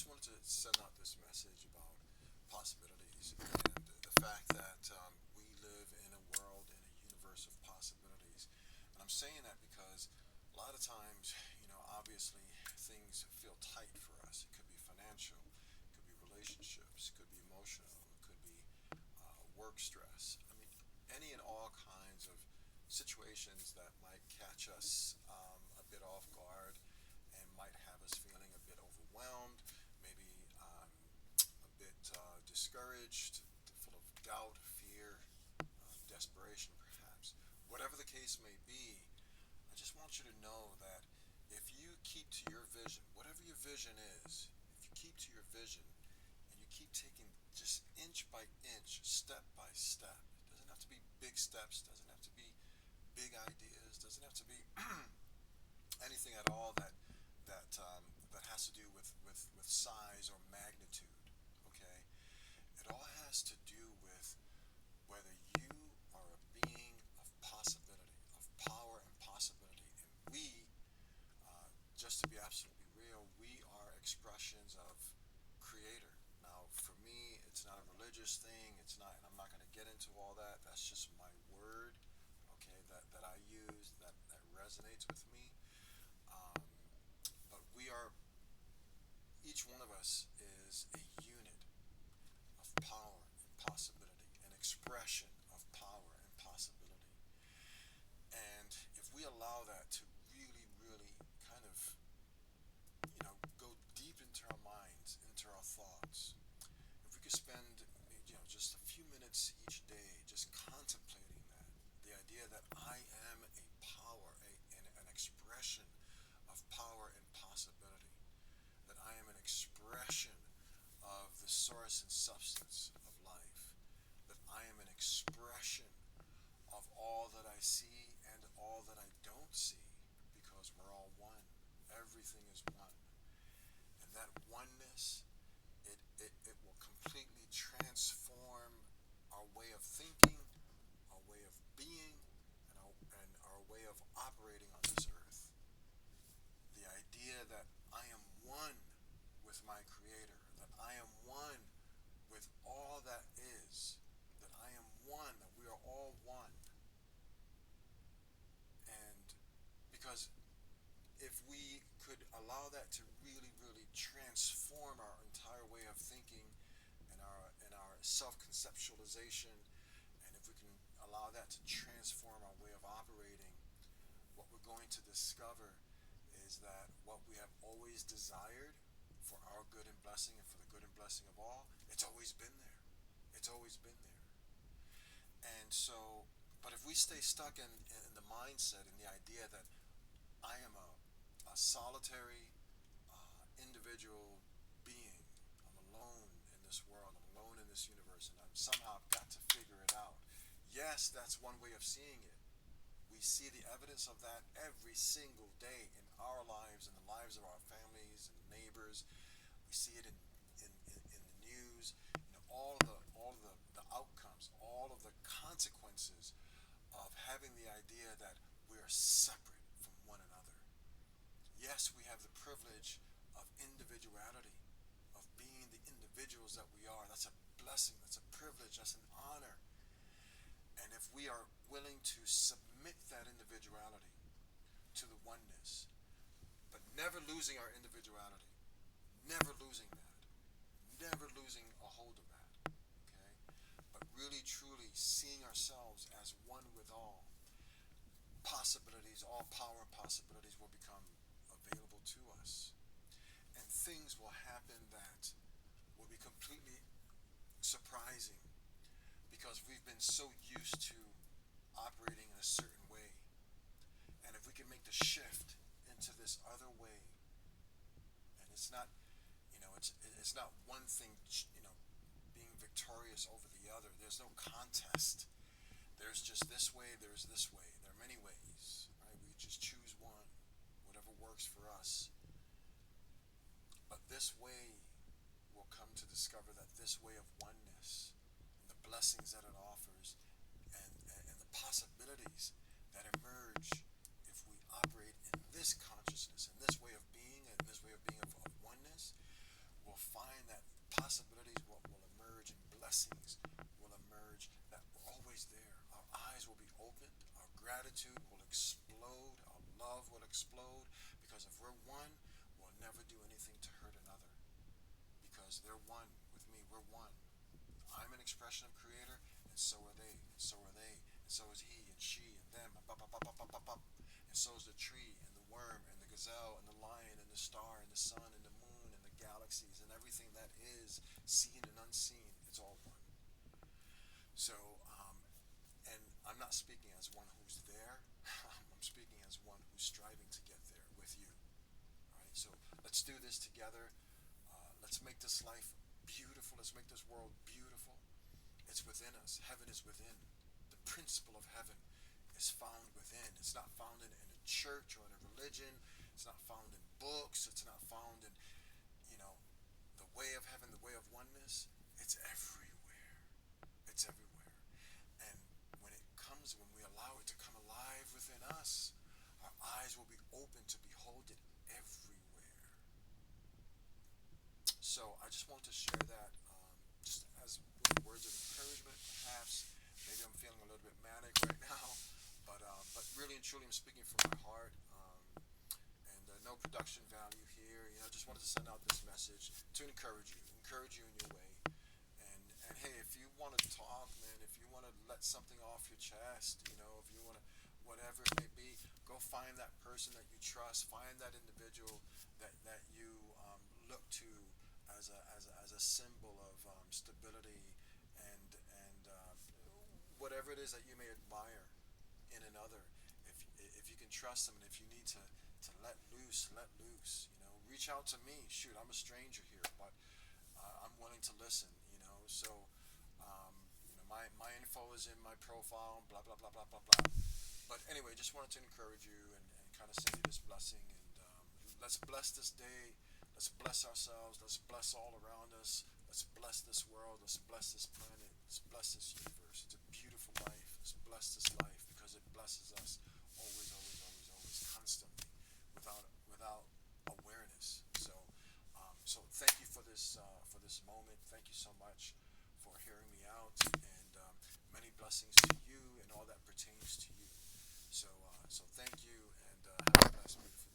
just wanted to send out this message about possibilities and the fact that we live in a world, in a universe of possibilities. And I'm saying that because a lot of times, obviously things feel tight for us. It could be financial, it could be relationships, it could be emotional, it could be work stress. I mean, any and all kinds of situations that might catch us a bit off guard and might have us feeling a bit overwhelmed, maybe a bit discouraged, full of doubt, fear, desperation, perhaps. Whatever the case may be, I just want you to know that if you keep to your vision, whatever your vision is, if you keep to your vision and you keep taking just inch by inch, step by step, it doesn't have to be big steps, doesn't have to be big ideas, doesn't have to be anything at all that has to do with size or magnitude. Okay, it all has to do with whether you are a being of possibility, of power and possibility, and we, just to be absolutely real, we are expressions of Creator. Now, for me, it's not a religious thing. It's not, and I'm not going to get into all that. That's just my word, okay, that I use, that resonates with me. Um, but we are, each one of us is a unit of power and possibility, an expression of power and possibility. And if we allow that to really, really kind of, go deep into our minds, into our thoughts, if we could spend, just a few minutes each day just contemplating that, the idea that I am a power, an expression of power and possibility, that I am an expression of the source and substance of life, that I am an expression of all that I see and all that I don't see, because we're all one. Everything is one. And that oneness, it will completely transform our way of thinking, our way of being, and our way of operating on this earth. The idea that I am one with my Creator, that I am one with all that is, that I am one, that we are all one. And because if we could allow that to really, really transform our entire way of thinking and our self-conceptualization, and if we can allow that to transform our way of operating, what we're going to discover is that what we have always desired for our good and blessing and for the good and blessing of all, it's always been there. It's always been there. And so, but if we stay stuck in the mindset and the idea that I am a solitary individual being, I'm alone in this world, I'm alone in this universe, and I've somehow got to figure it out. Yes, that's one way of seeing it. We see the evidence of that every single day in our lives, in the lives of our families and neighbors. We see it in the news, all of the outcomes, all of the consequences of having the idea that we are separate from one another. Yes, we have the privilege of individuality, of being the individuals that we are. That's a blessing, that's a privilege, that's an honor. And if we are willing to submit that individuality to the oneness, but never losing our individuality, never losing that, never losing a hold of that, okay? But really, truly seeing ourselves as one with all, possibilities, all power and possibilities will become available to us. And things will happen that will be completely surprising because we've been so used to operating in a certain way. And if we can make the shift into this other way, and it's not, it's not one thing, being victorious over the other. There's no contest. There's just this way, there's this way. There are many ways, right? We just choose one, whatever works for us. But this way, we'll come to discover that this way of oneness, and the blessings that it offers, and the possibilities that emerge if we operate in this consciousness, in this way of being, and this way of being of oneness, will blessings will emerge, that we're always there. Our eyes will be opened, our gratitude will explode, our love will explode, because if we're one, we'll never do anything to hurt another. Because they're one with me, we're one. I'm an expression of Creator, and so are they, and so are they, and so is he, and she, and them, and and so is the tree, and the worm, and the gazelle, and the lion, and the star, and the sun, and the moon, and the galaxies, and everything that is, seen and unseen. It's all one. So, and I'm not speaking as one who's there. I'm speaking as one who's striving to get there with you. All right. So let's do this together. Let's make this life beautiful. Let's make this world beautiful. It's within us. Heaven is within. The principle of heaven is found within. It's not found in a church or in a religion. It's not found in books. It's not found in, you know, the way of heaven, the way of oneness. It's everywhere. It's everywhere. And when we allow it to come alive within us, our eyes will be open to behold it everywhere. So I just want to share that, just as words of encouragement, perhaps. Maybe I'm feeling a little bit manic right now, but really and truly, I'm speaking from my heart, and no production value here. Just wanted to send out this message to encourage you in your way. And hey, if you want to talk, man, if you want to let something off your chest, if you want to, whatever it may be, go find that person that you trust, find that individual that you look to as a symbol of stability and whatever it is that you may admire in another. If you can trust them, and if you need to let loose, let loose. Reach out to me. Shoot, I'm a stranger here, but I'm willing to listen. So my info is in my profile. Blah blah blah blah blah blah. But anyway, just wanted to encourage you and kind of send you this blessing. And let's bless this day. Let's bless ourselves. Let's bless all around us. Let's bless this world. Let's bless this planet. Let's bless this universe. It's a beautiful life. Let's bless this life because it blesses us always, always, always, always, constantly, without awareness. So thank you for this moment. Thank you so much for hearing me out, and many blessings to you and all that pertains to you. So thank you, and have a blessed, beautiful